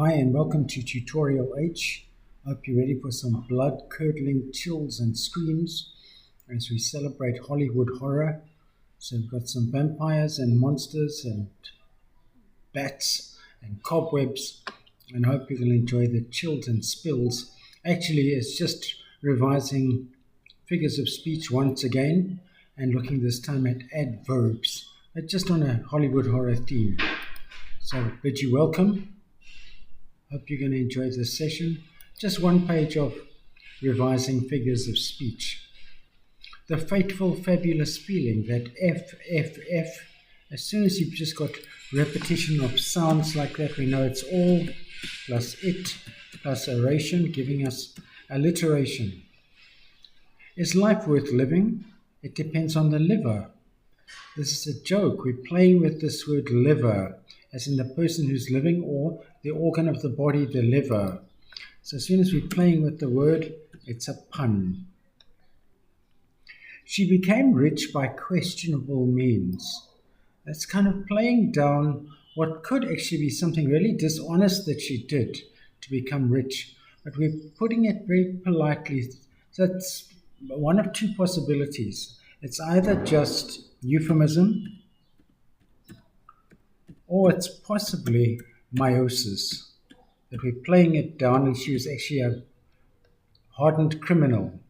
Hi and welcome to Tutorial H. Hope you're ready for some blood-curdling chills and screams as we celebrate Hollywood horror. So we've got some vampires and monsters and bats and cobwebs, and hope you will enjoy the chills and spills. Actually, it's just revising figures of speech once again and looking this time at adverbs, but just on a Hollywood horror theme. So bid you welcome. Hope you're going to enjoy this session. Just one page of revising figures of speech. The fateful, fabulous feeling that F, as soon as you've just got repetition of sounds like that, we know it's all plus it plus oration, giving us alliteration. Is life worth living? It depends on the liver. This is a joke. We're playing with this word liver, as in the person who's living, or the organ of the body, the liver. So as soon as we're playing with the word, it's a pun. She became rich by questionable means. That's kind of playing down what could actually be something really dishonest that she did to become rich. But we're putting it very politely. So it's one of two possibilities. It's either just euphemism, or it's possibly meiosis, that we're playing it down and she was actually a hardened criminal.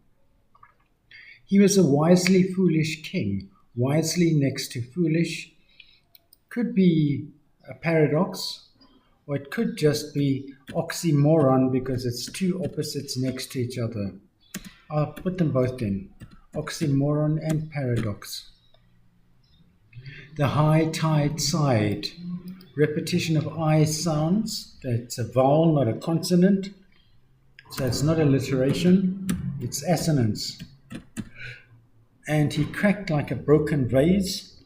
He was a wisely foolish king. Wisely next to foolish could be a paradox, or it could just be oxymoron because it's two opposites next to each other. I'll put them both in, oxymoron and paradox. The high tide side. Repetition of I sounds. That's a vowel, not a consonant. So it's not alliteration, it's assonance. And he cracked like a broken vase.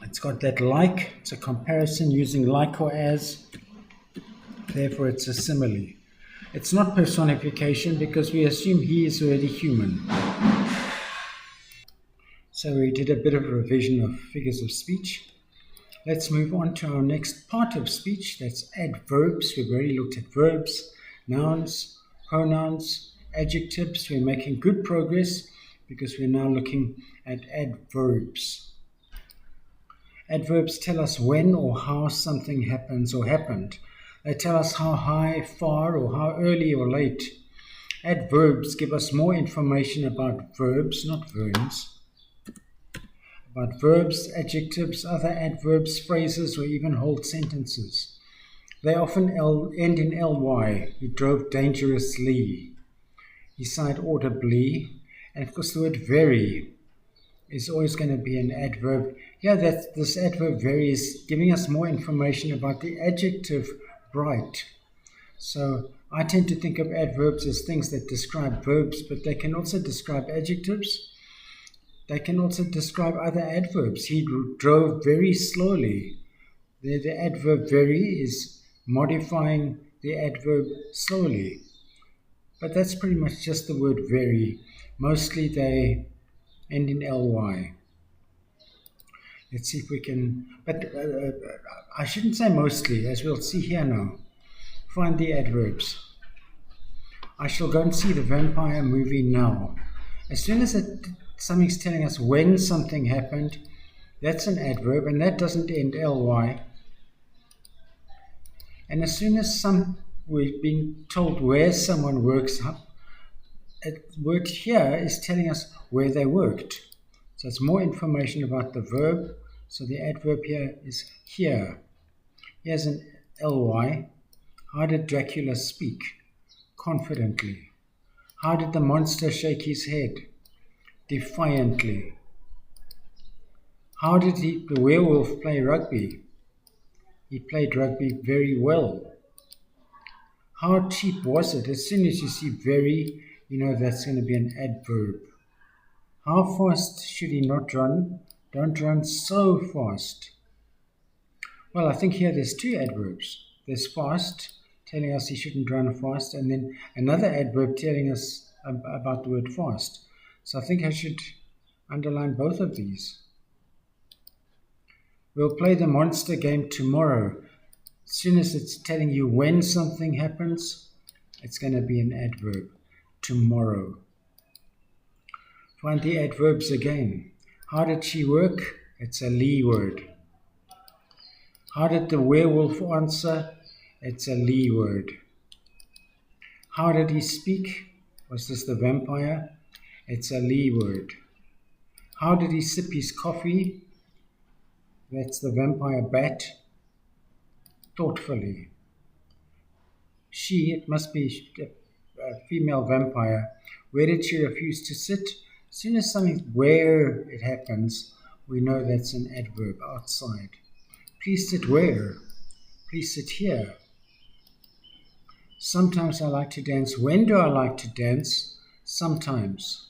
It's got that like. It's a comparison using like or as. Therefore, it's a simile. It's not personification because we assume he is already human. So we did a bit of a revision of figures of speech. Let's move on to our next part of speech. That's adverbs. We've already looked at verbs, nouns, pronouns, adjectives. We're making good progress because we're now looking at adverbs. Adverbs tell us when or how something happens or happened. They tell us how high, far, or how early or late. Adverbs give us more information about verbs, not verbs. About verbs, adjectives, other adverbs, phrases, or even whole sentences. They often end in ly. He drove dangerously. He sighed audibly. And of course the word very is always going to be an adverb. Here this adverb very is giving us more information about the adjective bright. So I tend to think of adverbs as things that describe verbs, but they can also describe adjectives. They can also describe other adverbs. He drove very slowly. The adverb very is modifying the adverb slowly. But that's pretty much just the word very. Mostly they end in ly. Let's see if we can, but I shouldn't say mostly, as we'll see here now. Find the adverbs. I shall go and see the vampire movie now. As soon as something's telling us when something happened, that's an adverb, and that doesn't end ly. And as soon as we've been told where someone works up, word here is telling us where they worked. So it's more information about the verb. So the adverb here is here. Here's an ly. How did Dracula speak? Confidently. How did the monster shake his head? Defiantly. How did the werewolf play rugby? He played rugby very well. How cheap was it? As soon as you see very, you know that's going to be an adverb. How fast should he not run? Don't run so fast. Well, I think here there's two adverbs. There's fast, telling us he shouldn't run fast, and then another adverb telling us about the word fast. So I think I should underline both of these. We'll play the monster game tomorrow. soon as it's telling you when something happens, it's going to be an adverb. Tomorrow. Find the adverbs again. How did she work? It's a Lee word. How did the werewolf answer? It's a Lee word. How did he speak? Was this the vampire? It's a Lee word. How did he sip his coffee? That's the vampire bat. Thoughtfully. She, it must be a female vampire. Where did she refuse to sit? As soon as something where it happens, we know that's an adverb, outside. Please sit where? Please sit here. Sometimes I like to dance. When do I like to dance? Sometimes.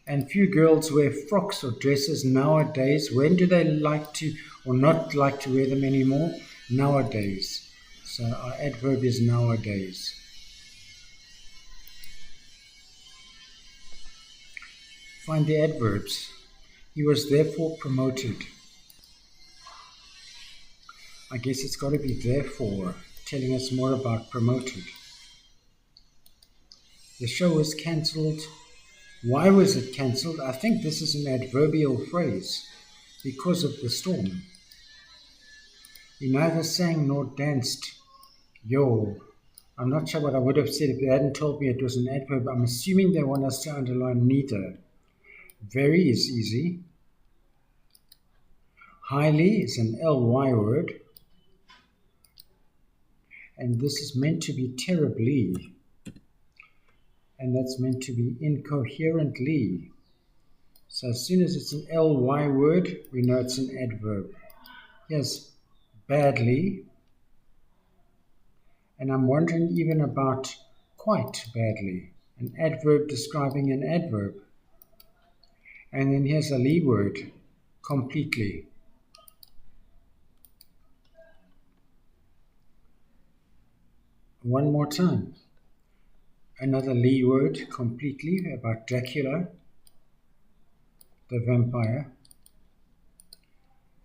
And few girls wear frocks or dresses nowadays. When do they like to or not like to wear them anymore? Nowadays. So our adverb is nowadays. Find the adverbs. He was therefore promoted. I guess it's got to be therefore, telling us more about promoted. The show was cancelled. Why was it cancelled? I think this is an adverbial phrase. Because of the storm. He neither sang nor danced. I'm not sure what I would have said if they hadn't told me it was an adverb. I'm assuming they want us to underline neither. Very is easy. Highly is an ly word. And this is meant to be terribly. And that's meant to be incoherently. So as soon as it's an ly word, we know it's an adverb. Here's badly. And I'm wondering even about quite badly. An adverb describing an adverb. And then here's a ly word, completely. One more time. Another ly word, completely, about Dracula, the vampire.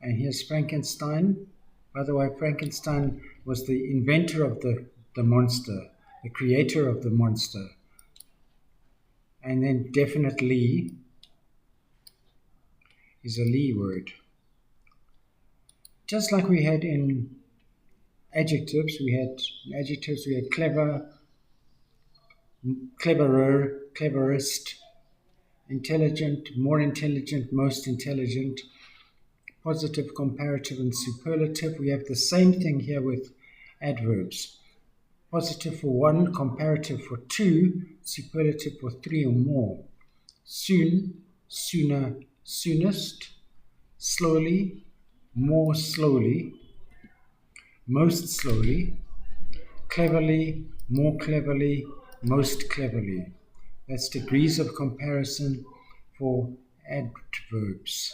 And here's Frankenstein. By the way, Frankenstein was the inventor of the monster, the creator of the monster. And then definitely is a ly word. Just like we had in adjectives, we had clever, cleverer, cleverest, intelligent, more intelligent, most intelligent, positive, comparative, and superlative. We have the same thing here with adverbs. Positive for one, comparative for two, superlative for three or more. Soon, sooner, soonest, slowly, more slowly, most slowly, cleverly, more cleverly, most cleverly. That's degrees of comparison for adverbs.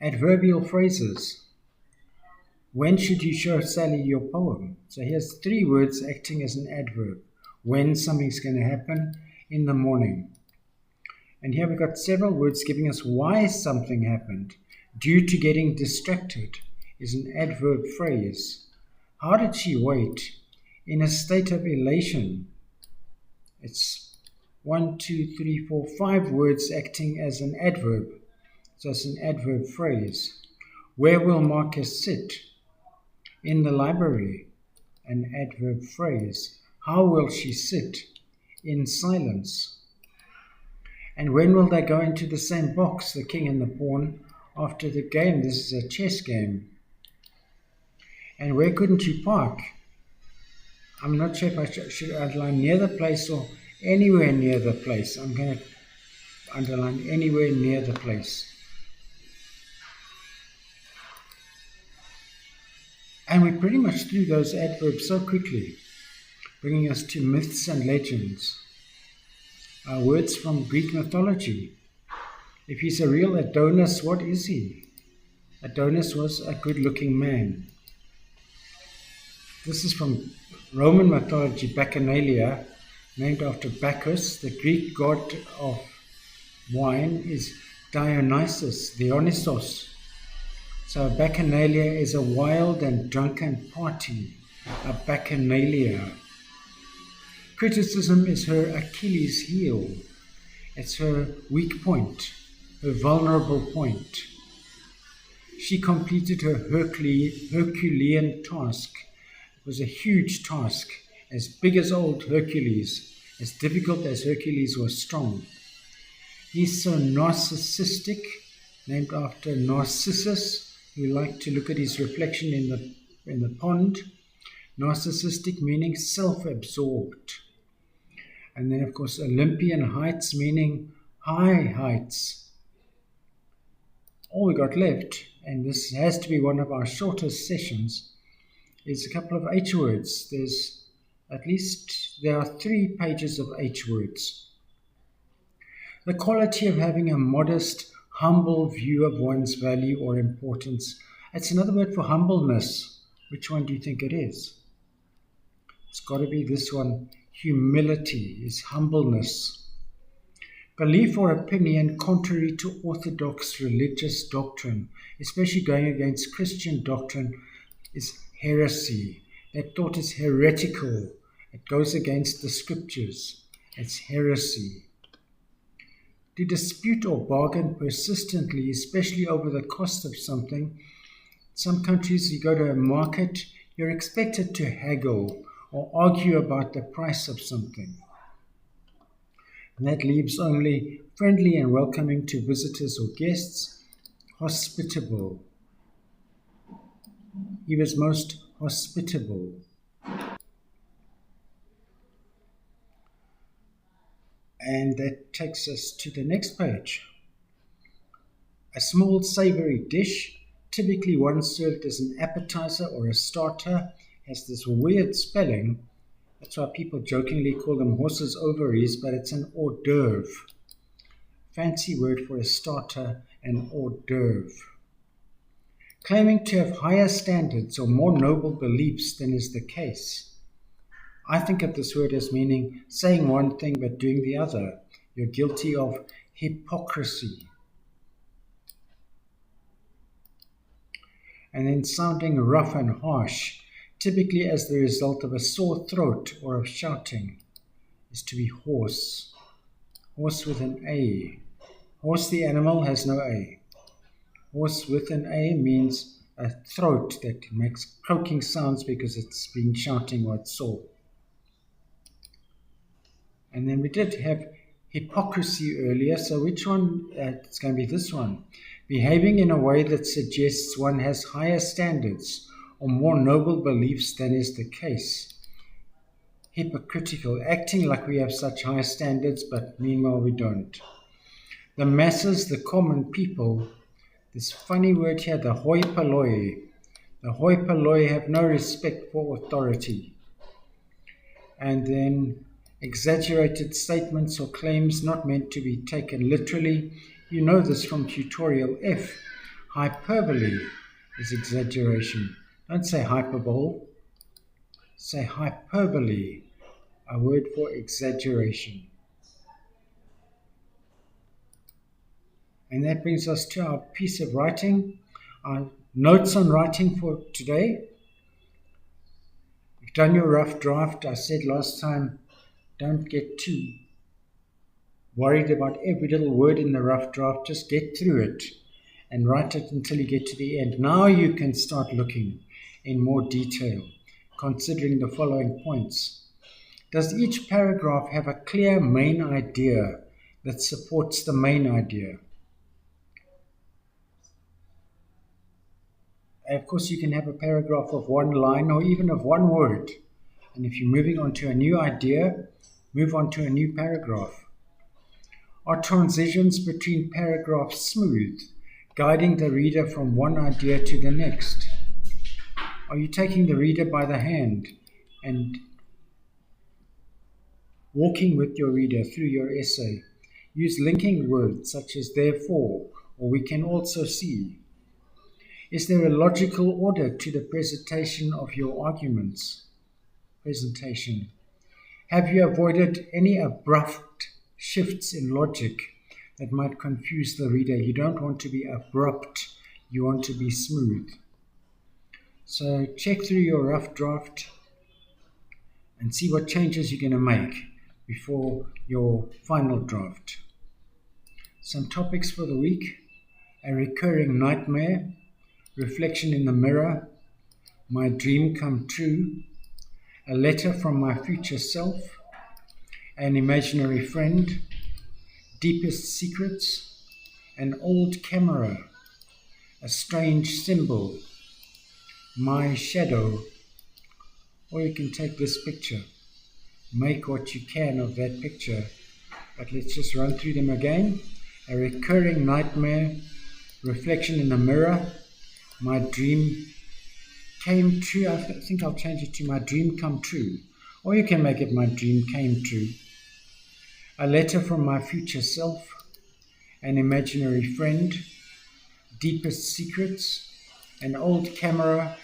Adverbial phrases. When should you show Sally your poem? So here's three words acting as an adverb. When something's going to happen, in the morning. And here we've got several words giving us why something happened. Due to getting distracted is an adverb phrase. How did she wait? In a state of elation. It's 1, 2, 3, 4, 5 words acting as an adverb. So it's an adverb phrase. Where will Marcus sit? In the library. An adverb phrase. How will she sit? In silence. And when will they go into the same box, the king and the pawn, after the game? This is a chess game. And where couldn't you park? I'm not sure if I should underline near the place or anywhere near the place. I'm going to underline anywhere near the place. And we pretty much threw those adverbs so quickly, bringing us to myths and legends. Words from Greek mythology. If he's a real Adonis, what is he? Adonis was a good-looking man. This is from Roman mythology, Bacchanalia, named after Bacchus. The Greek god of wine is Dionysos. So a bacchanalia is a wild and drunken party, a bacchanalia. Criticism is her Achilles heel. It's her weak point, her vulnerable point. She completed her Herculean task. It was a huge task, as big as old Hercules, as difficult as Hercules was strong. He's so narcissistic, named after Narcissus, who liked to look at his reflection in the pond. Narcissistic meaning self-absorbed. And then, of course, Olympian heights meaning high heights. All we got left, and this has to be one of our shortest sessions, is a couple of H words. There are 3 pages of H words. The quality of having a modest, humble view of one's value or importance. It's another word for humbleness. Which one do you think it is? It's got to be this one. Humility is humbleness. Belief or opinion contrary to orthodox religious doctrine, especially going against Christian doctrine, is heresy. That thought is heretical. It goes against the scriptures. It's heresy. To dispute or bargain persistently, especially over the cost of something. Some countries, you go to a market, you're expected to haggle or argue about the price of something. And that leaves only friendly and welcoming to visitors or guests, hospitable. He was most hospitable. And that takes us to the next page. A small savory dish, typically one served as an appetizer or a starter, has this weird spelling. That's why people jokingly call them horses' ovaries, but it's an hors d'oeuvre. Fancy word for a starter, an hors d'oeuvre. Claiming to have higher standards or more noble beliefs than is the case. I think of this word as meaning saying one thing but doing the other. You're guilty of hypocrisy. And then sounding rough and harsh, typically as the result of a sore throat or of shouting, is to be hoarse. Horse with an A. Horse the animal has no A. Horse with an A means a throat that makes croaking sounds because it's been shouting or it's sore. And then we did have hypocrisy earlier, so which one? It's going to be this one. Behaving in a way that suggests one has higher standards or more noble beliefs than is the case. Hypocritical, acting like we have such high standards, but meanwhile we don't. The masses, the common people, this funny word here, the hoi polloi. The hoi polloi have no respect for authority. And then exaggerated statements or claims not meant to be taken literally. You know this from tutorial F. Hyperbole is exaggeration. Don't say hyperbole. Say hyperbole, a word for exaggeration. And that brings us to our piece of writing, our notes on writing for today. You've done your rough draft. I said last time, don't get too worried about every little word in the rough draft. Just get through it and write it until you get to the end. Now you can start looking in more detail, considering the following points. Does each paragraph have a clear main idea that supports the main idea? Of course, you can have a paragraph of one line or even of one word. And if you're moving on to a new idea, move on to a new paragraph. Are transitions between paragraphs smooth, guiding the reader from one idea to the next? Are you taking the reader by the hand and walking with your reader through your essay? Use linking words such as therefore, or we can also see. Is there a logical order to the presentation of your arguments? Presentation. Have you avoided any abrupt shifts in logic that might confuse the reader? You don't want to be abrupt. You want to be smooth. So check through your rough draft and see what changes you're going to make before your final draft. Some topics for the week: a recurring nightmare, reflection in the mirror, my dream come true, a letter from my future self, an imaginary friend, deepest secrets, an old camera, a strange symbol, my shadow. Or you can take this picture, make what you can of that picture. But let's just run through them again. A recurring nightmare, reflection in the mirror, my dream came true. I think I'll change it to my dream come true. Or you can make it my dream came true. A letter from my future self, an imaginary friend, deepest secrets, an old camera,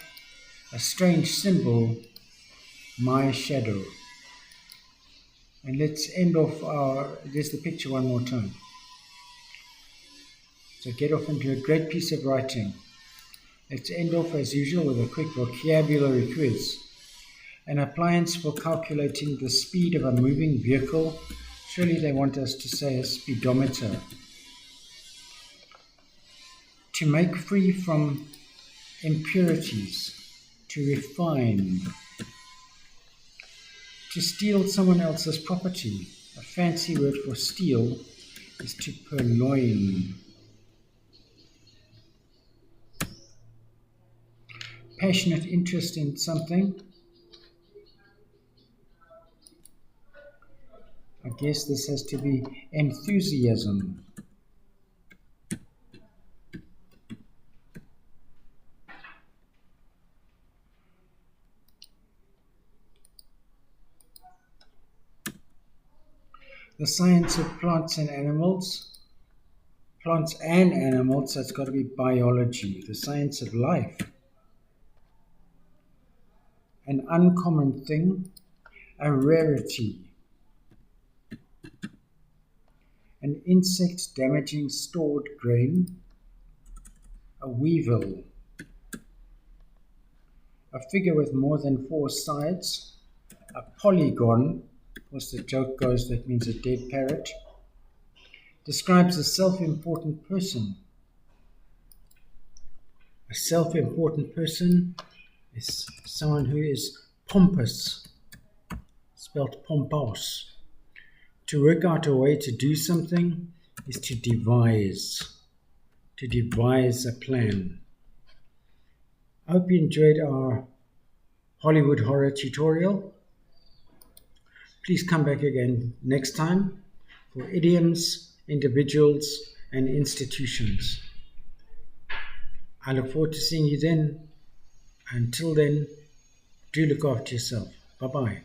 a strange symbol, my shadow. And let's end off there's the picture one more time. So get off into a great piece of writing. Let's end off as usual with a quick vocabulary quiz. An appliance for calculating the speed of a moving vehicle. Surely they want us to say a speedometer. To make free from impurities. To refine. To steal someone else's property. A fancy word for steal is to purloin. Passionate interest in something. I guess this has to be enthusiasm. The science of plants and animals. Plants and animals, so it's got to be biology. The science of life. An uncommon thing, a rarity. An insect damaging stored grain, a weevil. A figure with more than 4 sides, a polygon, as the joke goes, that means a dead parrot. Describes a self-important person. A self-important person is someone who is pompous, spelled pompous. To work out a way to do something is to devise a plan. I hope you enjoyed our Hollywood horror tutorial. Please come back again next time for idioms, individuals, and institutions. I look forward to seeing you then. Until then, do look after yourself. Bye-bye.